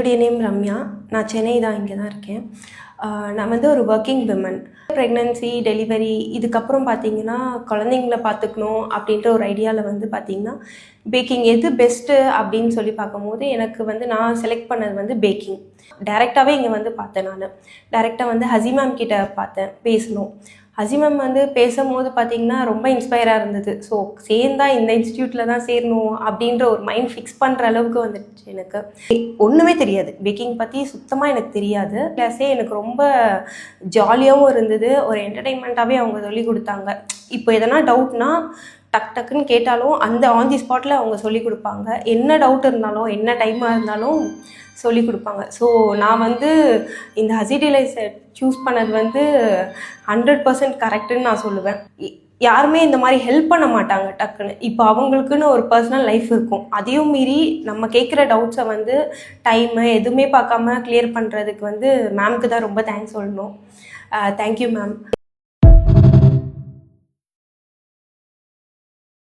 என்னுடைய நேம் ரம்யா. நான் சென்னை தான், இங்கே தான் இருக்கேன். நான் வந்து ஒரு ஒர்க்கிங் விமன். ப்ரெக்னன்சி, டெலிவரி இதுக்கப்புறம் பார்த்தீங்கன்னா குழந்தைங்கள பார்த்துக்கணும் அப்படின்ற ஒரு ஐடியாவில் வந்து பார்த்தீங்கன்னா பேக்கிங் எது பெஸ்ட்டு அப்படின்னு சொல்லி பார்க்கும்போது எனக்கு வந்து நான் செலக்ட் பண்ணது வந்து பேக்கிங். டைரெக்டாகவே இங்கே வந்து பார்த்தேன். நான் டைரெக்டாக வந்து ஹசி மேம் கிட்ட பார்த்தேன், பேசணும். ஹசி மேம் வந்து பேசும்போது பார்த்தீங்கன்னா ரொம்ப இன்ஸ்பயராக இருந்தது. ஸோ சேர்ந்தா இந்த இன்ஸ்டியூட்டில் தான் சேரணும் அப்படின்ற ஒரு மைண்ட் ஃபிக்ஸ் பண்ணுற அளவுக்கு வந்துடுச்சு. எனக்கு ஒன்றுமே தெரியாது, பேக்கிங் பற்றி சுத்தமாக எனக்கு தெரியாது. கிளாஸே எனக்கு ரொம்ப ஜாலியாகவும் இருந்தது, ஒரு என்டர்டெயின்மெண்ட்டாகவே அவங்க சொல்லி கொடுத்தாங்க. இப்போ எதனா டவுட்னா டக்குன்னு கேட்டாலும் அந்த ஆன் தி ஸ்பாட்டில் அவங்க சொல்லி கொடுப்பாங்க. என்ன டவுட் இருந்தாலும் என்ன டைமாக இருந்தாலும் சொல்லி கொடுப்பாங்க. ஸோ நான் வந்து இந்த ஹசி டிலைட்ஸை சூஸ் பண்ணது வந்து 100% கரெக்டுன்னு நான் சொல்லுவேன். யாருமே இந்த மாதிரி ஹெல்ப் பண்ண மாட்டாங்க டக்குன்னு. இப்போ அவங்களுக்குன்னு ஒரு பர்சனல் லைஃப் இருக்கும். அதையும் மீறி நம்ம கேட்குற டவுட்ஸை வந்து டைமு எதுவுமே பார்க்காம கிளியர் பண்ணுறதுக்கு வந்து மேம்க்கு தான் ரொம்ப தேங்க்ஸ் சொல்லணும். Thank you ma'am.